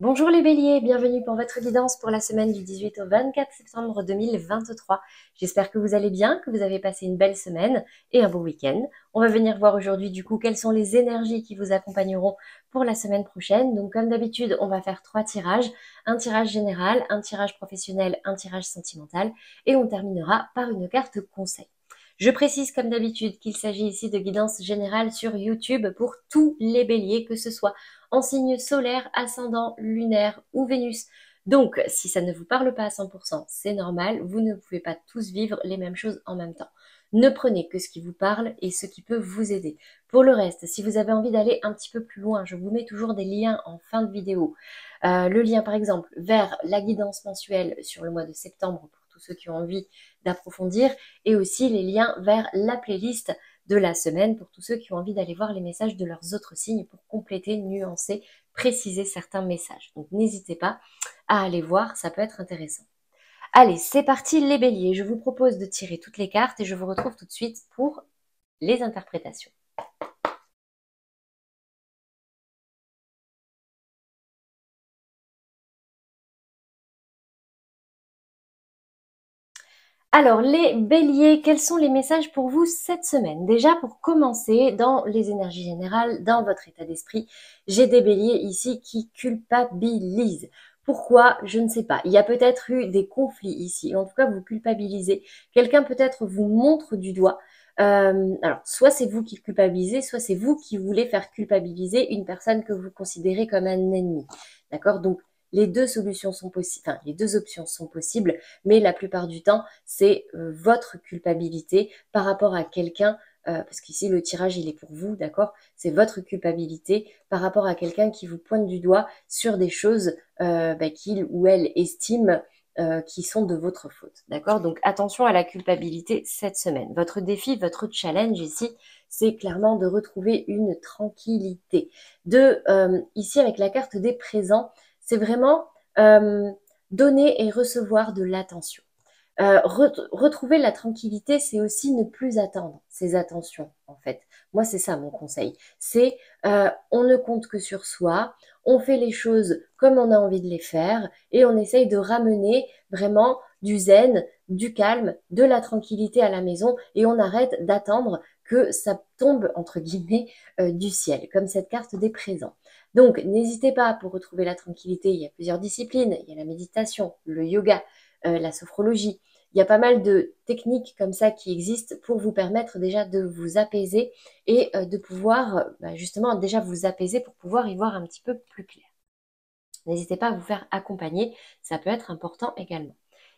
Bonjour les béliers, bienvenue pour votre guidance pour la semaine du 18 au 24 septembre 2023. J'espère que vous allez bien, que vous avez passé une belle semaine et un beau week-end. On va venir voir aujourd'hui du coup quelles sont les énergies qui vous accompagneront pour la semaine prochaine. Donc comme d'habitude, on va faire 3 tirages, un tirage général, un tirage professionnel, un tirage sentimental et on terminera par une carte conseil. Je précise comme d'habitude qu'il s'agit ici de guidance générale sur YouTube pour tous les béliers, que ce soit en signe solaire, ascendant, lunaire ou Vénus. Donc, si ça ne vous parle pas à 100%, c'est normal, vous ne pouvez pas tous vivre les mêmes choses en même temps. Ne prenez que ce qui vous parle et ce qui peut vous aider. Pour le reste, si vous avez envie d'aller un petit peu plus loin, je vous mets toujours des liens en fin de vidéo. Le lien, par exemple, vers la guidance mensuelle sur le mois de septembre pour tous ceux qui ont envie d'approfondir et aussi les liens vers la playlist de la semaine pour tous ceux qui ont envie d'aller voir les messages de leurs autres signes pour compléter, nuancer, préciser certains messages. Donc n'hésitez pas à aller voir, ça peut être intéressant. Allez, c'est parti les béliers. Je vous propose de tirer toutes les cartes et je vous retrouve tout de suite pour les interprétations. Alors, les béliers, quels sont les messages pour vous cette semaine? Déjà, pour commencer, dans les énergies générales, dans votre état d'esprit, j'ai des béliers ici qui culpabilisent. Pourquoi? Je ne sais pas. Il y a peut-être eu des conflits ici. En tout cas, vous culpabilisez. Quelqu'un peut-être vous montre du doigt. Alors, soit c'est vous qui culpabilisez, soit c'est vous qui voulez faire culpabiliser une personne que vous considérez comme un ennemi. D'accord? Donc, les deux solutions sont possibles, enfin, les deux options sont possibles, mais la plupart du temps, c'est votre culpabilité par rapport à quelqu'un, parce qu'ici le tirage il est pour vous, d'accord? C'est votre culpabilité par rapport à quelqu'un qui vous pointe du doigt sur des choses qu'il ou elle estime qui sont de votre faute, d'accord? Donc attention à la culpabilité cette semaine. Votre défi, votre challenge ici, c'est clairement de retrouver une tranquillité. Ici avec la carte des présents, c'est vraiment donner et recevoir de l'attention. Retrouver la tranquillité, c'est aussi ne plus attendre ces attentions, en fait. Moi, c'est ça mon conseil. C'est on ne compte que sur soi, on fait les choses comme on a envie de les faire et on essaye de ramener vraiment du zen, du calme, de la tranquillité à la maison et on arrête d'attendre que ça tombe, entre guillemets, du ciel, comme cette carte des présents. Donc, n'hésitez pas pour retrouver la tranquillité. Il y a plusieurs disciplines. Il y a la méditation, le yoga, la sophrologie. Il y a pas mal de techniques comme ça qui existent pour vous permettre déjà de vous apaiser et de pouvoir justement déjà vous apaiser pour pouvoir y voir un petit peu plus clair. N'hésitez pas à vous faire accompagner, ça peut être important également.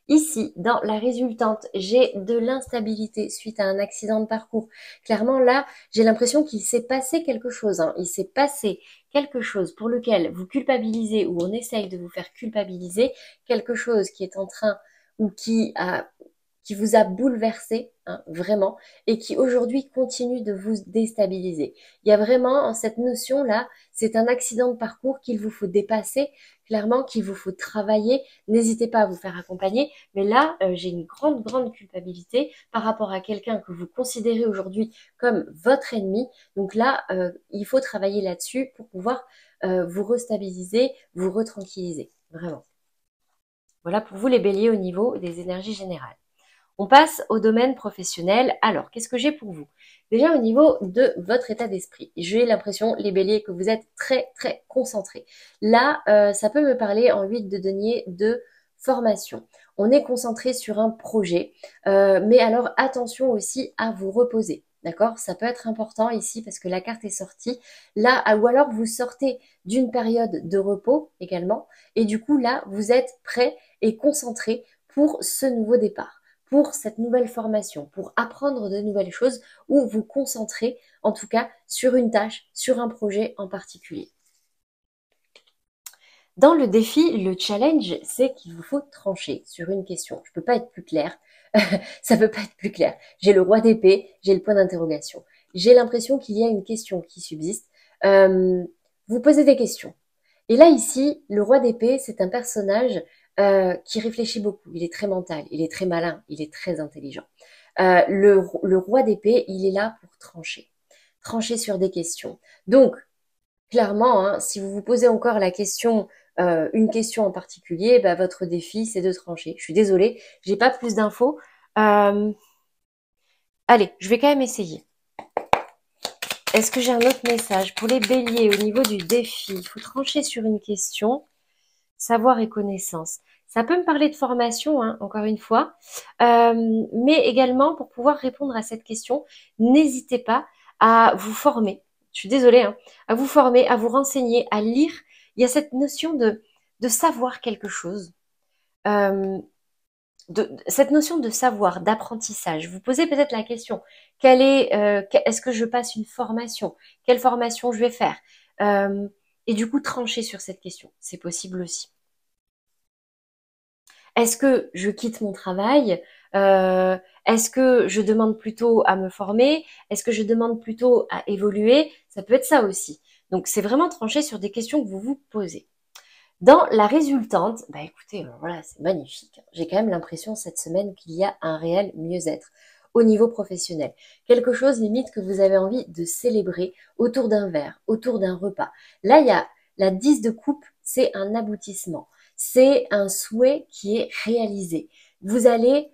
Ici, dans la résultante, j'ai de l'instabilité suite à un accident de parcours. Clairement, là, j'ai l'impression qu'il s'est passé quelque chose. Il s'est passé quelque chose pour lequel vous culpabilisez ou on essaye de vous faire culpabiliser, quelque chose qui est en train ou qui vous a bouleversé, vraiment, et qui aujourd'hui continue de vous déstabiliser. Il y a vraiment cette notion-là, c'est un accident de parcours qu'il vous faut dépasser, clairement, qu'il vous faut travailler. N'hésitez pas à vous faire accompagner, mais là, j'ai une grande, grande culpabilité par rapport à quelqu'un que vous considérez aujourd'hui comme votre ennemi. Donc là, il faut travailler là-dessus pour pouvoir vous restabiliser, vous retranquilliser, vraiment. Voilà pour vous les béliers au niveau des énergies générales. On passe au domaine professionnel. Alors, qu'est-ce que j'ai pour vous? Déjà au niveau de votre état d'esprit. J'ai l'impression, les béliers, que vous êtes très, très concentrés. Là, ça peut me parler en 8 de denier de formation. On est concentré sur un projet, mais alors attention aussi à vous reposer. D'accord? Ça peut être important ici parce que la carte est sortie. Là, ou alors vous sortez d'une période de repos également. Et du coup, là, vous êtes prêt et concentré pour ce nouveau départ, pour cette nouvelle formation, pour apprendre de nouvelles choses ou vous concentrer en tout cas sur une tâche, sur un projet en particulier. Dans le défi, le challenge, c'est qu'il vous faut trancher sur une question. Je ne peux pas être plus clair. Ça ne peut pas être plus clair. J'ai le roi d'épée, j'ai le point d'interrogation. J'ai l'impression qu'il y a une question qui subsiste. Vous posez des questions. Et là, ici, le roi d'épée, c'est un personnage qui réfléchit beaucoup. Il est très mental, il est très malin, il est très intelligent. Le roi d'épée, il est là pour trancher. Trancher sur des questions. Donc, clairement, si vous vous posez encore la question une question en particulier, bah, votre défi, c'est de trancher. Je suis désolée, j'ai pas plus d'infos. Allez, je vais quand même essayer. Est-ce que j'ai un autre message pour les béliers au niveau du défi? Il faut trancher sur une question, savoir et connaissance. Ça peut me parler de formation, hein, encore une fois, mais également pour pouvoir répondre à cette question, n'hésitez pas à vous former. Je suis désolée, hein, à vous former, à vous renseigner, à lire. Il y a cette notion de savoir quelque chose. Cette notion de savoir, d'apprentissage. Vous posez peut-être la question, est-ce que je passe une formation? Quelle formation je vais faire? Et du coup, trancher sur cette question. C'est possible aussi. Est-ce que je quitte mon travail? Est-ce que je demande plutôt à me former? Est-ce que je demande plutôt à évoluer? Ça peut être ça aussi. Donc, c'est vraiment trancher sur des questions que vous vous posez. Dans la résultante, bah écoutez, voilà, c'est magnifique. J'ai quand même l'impression cette semaine qu'il y a un réel mieux-être au niveau professionnel. Quelque chose limite que vous avez envie de célébrer autour d'un verre, autour d'un repas. Là, il y a la 10 de coupe, c'est un aboutissement. C'est un souhait qui est réalisé. Vous allez,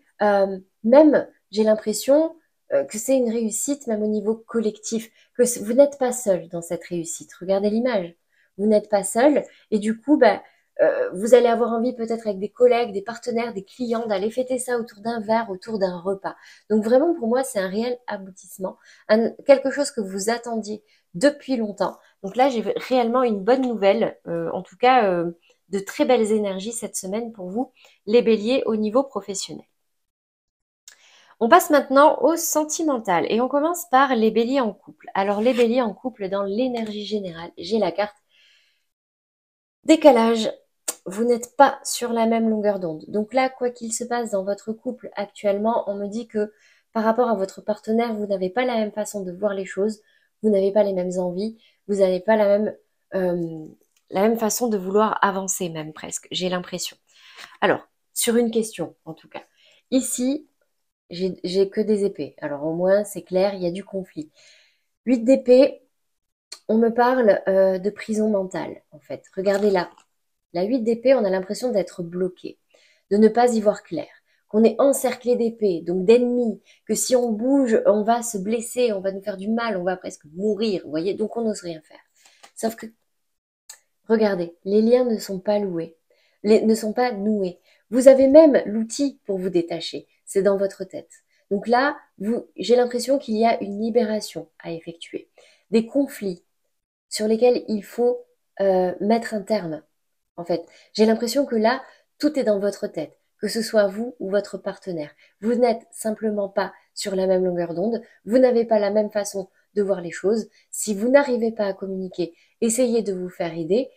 même, j'ai l'impression que c'est une réussite même au niveau collectif, que vous n'êtes pas seul dans cette réussite. Regardez l'image. Vous n'êtes pas seul et du coup, bah, vous allez avoir envie peut-être avec des collègues, des partenaires, des clients d'aller fêter ça autour d'un verre, autour d'un repas. Donc vraiment pour moi, c'est un réel aboutissement, quelque chose que vous attendiez depuis longtemps. Donc là, j'ai réellement une bonne nouvelle, en tout cas de très belles énergies cette semaine pour vous, les béliers au niveau professionnel. On passe maintenant au sentimental et on commence par les béliers en couple. Alors les béliers en couple, dans l'énergie générale, j'ai la carte décalage. Vous n'êtes pas sur la même longueur d'onde. Donc là, quoi qu'il se passe dans votre couple actuellement, on me dit que par rapport à votre partenaire, vous n'avez pas la même façon de voir les choses, vous n'avez pas les mêmes envies, vous n'avez pas la même façon de vouloir avancer même presque, j'ai l'impression. Alors, sur une question en tout cas. Ici, j'ai que des épées. Alors au moins, c'est clair, il y a du conflit. 8 d'épée, on me parle de prison mentale, en fait. Regardez là. La 8 d'épée, on a l'impression d'être bloqué, de ne pas y voir clair, qu'on est encerclé d'épées, donc d'ennemis, que si on bouge, on va se blesser, on va nous faire du mal, on va presque mourir, vous voyez, donc on n'ose rien faire. Sauf que, regardez, les liens ne sont pas ne sont pas noués. Vous avez même l'outil pour vous détacher, c'est dans votre tête. Donc là, j'ai l'impression qu'il y a une libération à effectuer, des conflits sur lesquels il faut mettre un terme. En fait, j'ai l'impression que là, tout est dans votre tête, que ce soit vous ou votre partenaire. Vous n'êtes simplement pas sur la même longueur d'onde, vous n'avez pas la même façon de voir les choses. Si vous n'arrivez pas à communiquer, essayez de vous faire aider,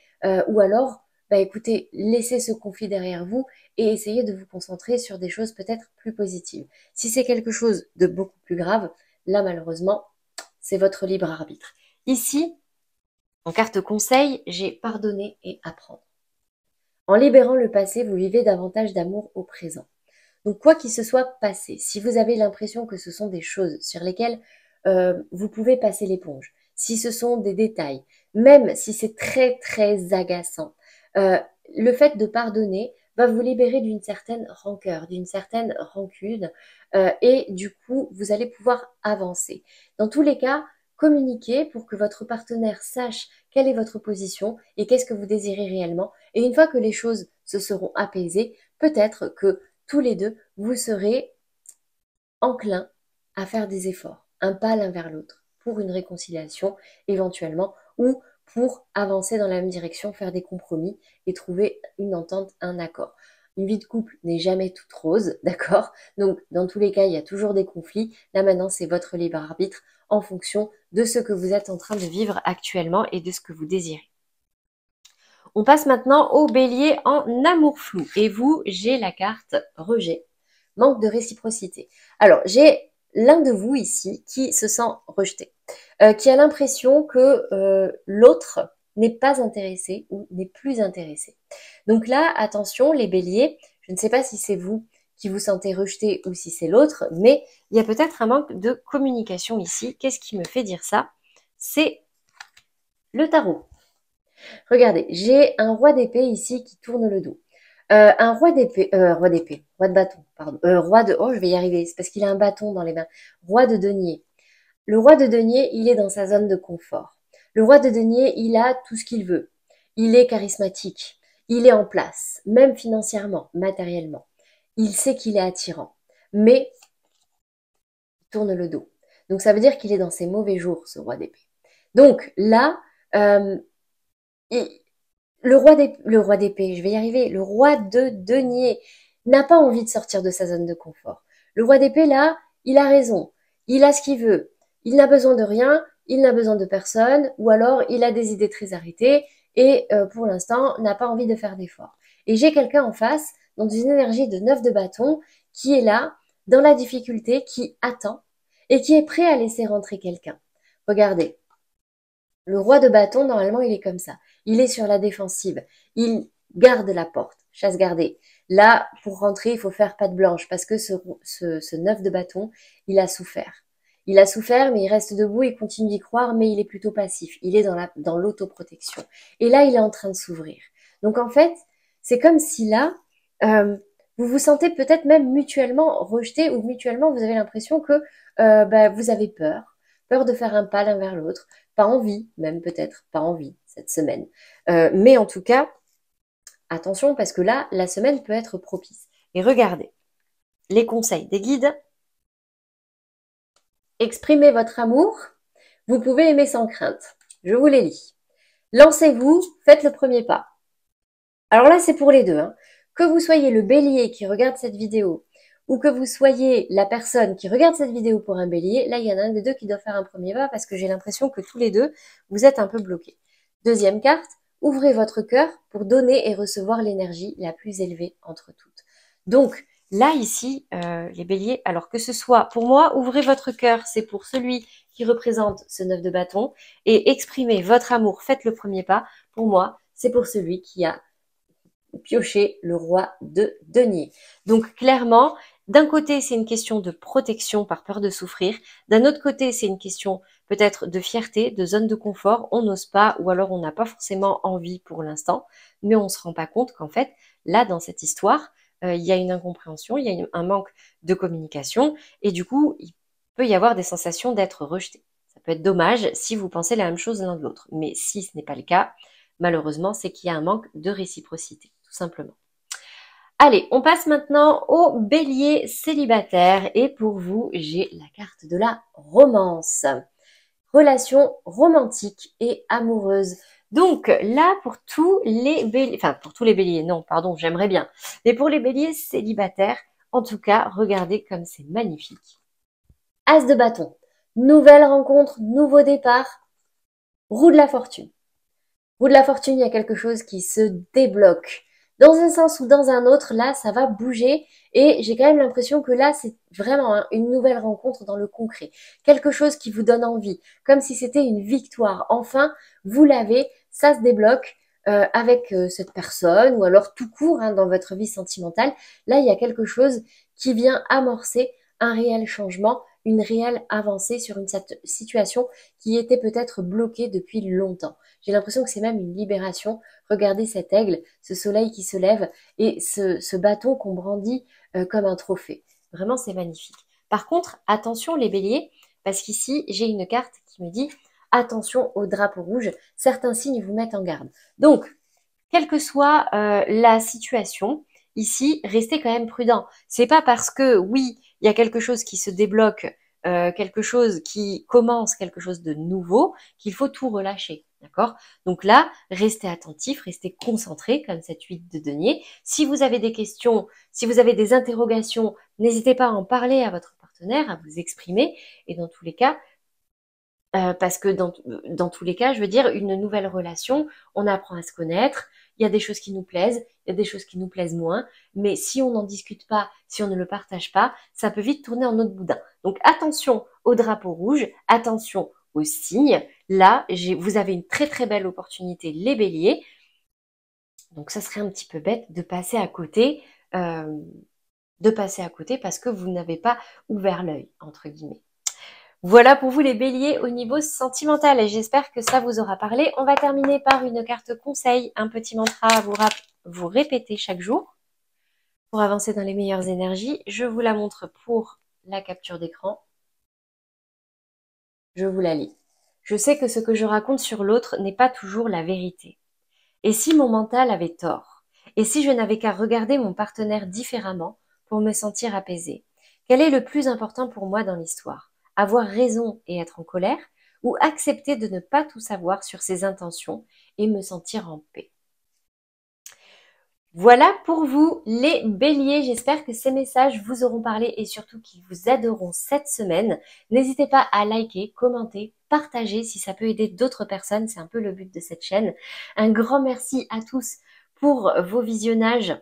ou alors, bah écoutez, laissez ce conflit derrière vous et essayez de vous concentrer sur des choses peut-être plus positives. Si c'est quelque chose de beaucoup plus grave, là malheureusement, c'est votre libre arbitre. Ici, en carte conseil, j'ai pardonné et apprendre. En libérant le passé, vous vivez davantage d'amour au présent. Donc quoi qu'il se soit passé, si vous avez l'impression que ce sont des choses sur lesquelles vous pouvez passer l'éponge, si ce sont des détails, même si c'est très très agaçant, le fait de pardonner va vous libérer d'une certaine rancœur, d'une certaine rancune, et du coup, vous allez pouvoir avancer. Dans tous les cas, communiquez pour que votre partenaire sache quelle est votre position et qu'est-ce que vous désirez réellement. Et une fois que les choses se seront apaisées, peut-être que tous les deux, vous serez enclins à faire des efforts, un pas l'un vers l'autre, pour une réconciliation éventuellement, ou pour avancer dans la même direction, faire des compromis et trouver une entente, un accord. Une vie de couple n'est jamais toute rose, d'accord? Donc, dans tous les cas, il y a toujours des conflits. Là, maintenant, c'est votre libre arbitre en fonction de ce que vous êtes en train de vivre actuellement et de ce que vous désirez. On passe maintenant au bélier en amour flou. Et vous, j'ai la carte rejet, manque de réciprocité. Alors, j'ai l'un de vous ici qui se sent rejeté, qui a l'impression que l'autre n'est pas intéressé ou n'est plus intéressé. Donc là, attention, les béliers, je ne sais pas si c'est vous qui vous sentez rejeté ou si c'est l'autre, mais il y a peut-être un manque de communication ici. Qu'est-ce qui me fait dire ça? C'est le tarot. Regardez, j'ai un roi d'épée ici qui tourne le dos. Un roi de bâton, pardon. Oh, je vais y arriver, c'est parce qu'il a un bâton dans les mains. Roi de denier. Le roi de denier, il est dans sa zone de confort. Le roi de denier, il a tout ce qu'il veut. Il est charismatique. Il est en place, même financièrement, matériellement. Il sait qu'il est attirant. Mais il tourne le dos. Donc ça veut dire qu'il est dans ses mauvais jours, ce roi d'épée. Donc là, euh, il- le roi d'épée, je vais y arriver, le roi de denier n'a pas envie de sortir de sa zone de confort. Le roi d'épée, là, il a raison. Il a ce qu'il veut. Il n'a besoin de rien, il n'a besoin de personne, ou alors il a des idées très arrêtées et pour l'instant n'a pas envie de faire d'efforts. Et j'ai quelqu'un en face, dans une énergie de 9 de bâton, qui est là, dans la difficulté, qui attend et qui est prêt à laisser rentrer quelqu'un. Regardez, le roi de bâton, normalement, il est comme ça. Il est sur la défensive. Il garde la porte. Chasse gardée. Là, pour rentrer, il faut faire patte blanche parce que ce 9 de bâton, il a souffert. Il a souffert, mais il reste debout, il continue d'y croire, mais il est plutôt passif. Il est dans l'autoprotection. Et là, il est en train de s'ouvrir. Donc, en fait, c'est comme si là, euh, vous vous sentez peut-être même mutuellement rejeté ou mutuellement, vous avez l'impression que vous avez peur. Peur de faire un pas l'un vers l'autre pas envie, même peut-être pas envie cette semaine. Mais en tout cas, attention parce que là, la semaine peut être propice. Et regardez, les conseils des guides, exprimez votre amour, vous pouvez aimer sans crainte. Je vous les lis. Lancez-vous, faites le premier pas. Alors là, c'est pour les deux. Hein. Que vous soyez le bélier qui regarde cette vidéo ou que vous soyez la personne qui regarde cette vidéo pour un bélier, là, il y en a un des deux qui doit faire un premier pas parce que j'ai l'impression que tous les deux, vous êtes un peu bloqués. Deuxième carte, ouvrez votre cœur pour donner et recevoir l'énergie la plus élevée entre toutes. Donc, là, ici, les béliers, alors que ce soit pour moi, ouvrez votre cœur, c'est pour celui qui représente ce 9 de bâton et exprimez votre amour, faites le premier pas. Pour moi, c'est pour celui qui a piocher le roi de denier. Donc clairement, d'un côté, c'est une question de protection par peur de souffrir. D'un autre côté, c'est une question peut-être de fierté, de zone de confort. On n'ose pas ou alors on n'a pas forcément envie pour l'instant, mais on ne se rend pas compte qu'en fait, là, dans cette histoire, il y a une incompréhension, il y a un manque de communication et du coup, il peut y avoir des sensations d'être rejeté. Ça peut être dommage si vous pensez la même chose l'un de l'autre, mais si ce n'est pas le cas, malheureusement, c'est qu'il y a un manque de réciprocité simplement. Allez, on passe maintenant au bélier célibataire et pour vous, j'ai la carte de la romance. Relation romantique et amoureuse. Donc là, pour tous les béliers, enfin pour tous les béliers, non, pardon, j'aimerais bien, mais pour les béliers célibataires, en tout cas, regardez comme c'est magnifique. As de bâton, nouvelle rencontre, nouveau départ, roue de la fortune. Roue de la fortune, il y a quelque chose qui se débloque. Dans un sens ou dans un autre, là, ça va bouger et j'ai quand même l'impression que là, c'est vraiment une nouvelle rencontre dans le concret. Quelque chose qui vous donne envie, comme si c'était une victoire. Enfin, vous l'avez, ça se débloque avec cette personne ou alors tout court hein, dans votre vie sentimentale. Là, il y a quelque chose qui vient amorcer un réel changement, une réelle avancée sur une situation qui était peut-être bloquée depuis longtemps. J'ai l'impression que c'est même une libération. Regardez cet aigle, ce soleil qui se lève et ce bâton qu'on brandit comme un trophée. Vraiment, c'est magnifique. Par contre, attention les béliers, parce qu'ici, j'ai une carte qui me dit attention au drapeau rouge, certains signes vous mettent en garde. Donc, quelle que soit la situation, ici, restez quand même prudent. C'est pas parce que, oui, il y a quelque chose qui se débloque, quelque chose qui commence, quelque chose de nouveau, qu'il faut tout relâcher. D'accord? Donc là, restez attentif, restez concentré, comme cette 8 de denier. Si vous avez des questions, si vous avez des interrogations, n'hésitez pas à en parler à votre partenaire, à vous exprimer. Et dans tous les cas, parce que dans tous les cas, je veux dire, une nouvelle relation, on apprend à se connaître, il y a des choses qui nous plaisent, il y a des choses qui nous plaisent moins, mais si on n'en discute pas, si on ne le partage pas, ça peut vite tourner en autre boudin. Donc attention au drapeau rouge, attention aux signes. Là, vous avez une très très belle opportunité, les béliers. Donc ça serait un petit peu bête euh, de passer à côté parce que vous n'avez pas ouvert l'œil, entre guillemets. Voilà pour vous les béliers au niveau sentimental et j'espère que ça vous aura parlé. On va terminer par une carte conseil, un petit mantra à vous répéter chaque jour pour avancer dans les meilleures énergies. Je vous la montre pour la capture d'écran. Je vous la lis. Je sais que ce que je raconte sur l'autre n'est pas toujours la vérité. Et si mon mental avait tort? Et si je n'avais qu'à regarder mon partenaire différemment pour me sentir apaisée? Quel est le plus important pour moi dans l'histoire? Avoir raison et être en colère, ou accepter de ne pas tout savoir sur ses intentions et me sentir en paix? Voilà pour vous les béliers, j'espère que ces messages vous auront parlé et surtout qu'ils vous aideront cette semaine. N'hésitez pas à liker, commenter, partager si ça peut aider d'autres personnes, c'est un peu le but de cette chaîne. Un grand merci à tous pour vos visionnages,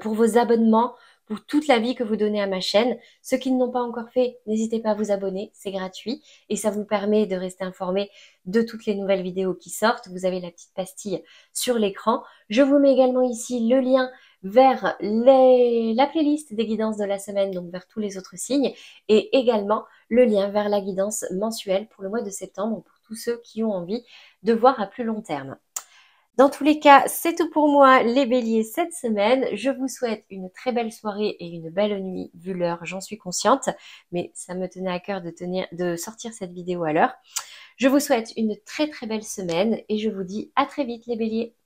pour vos abonnements, pour toute la vie que vous donnez à ma chaîne. Ceux qui ne l'ont pas encore fait, n'hésitez pas à vous abonner, c'est gratuit et ça vous permet de rester informé de toutes les nouvelles vidéos qui sortent. Vous avez la petite pastille sur l'écran. Je vous mets également ici le lien vers la playlist des guidances de la semaine, donc vers tous les autres signes, et également le lien vers la guidance mensuelle pour le mois de septembre pour tous ceux qui ont envie de voir à plus long terme. Dans tous les cas, c'est tout pour moi, les béliers, cette semaine. Je vous souhaite une très belle soirée et une belle nuit, vu l'heure, j'en suis consciente. Mais ça me tenait à cœur de sortir cette vidéo à l'heure. Je vous souhaite une très très belle semaine et je vous dis à très vite, les béliers.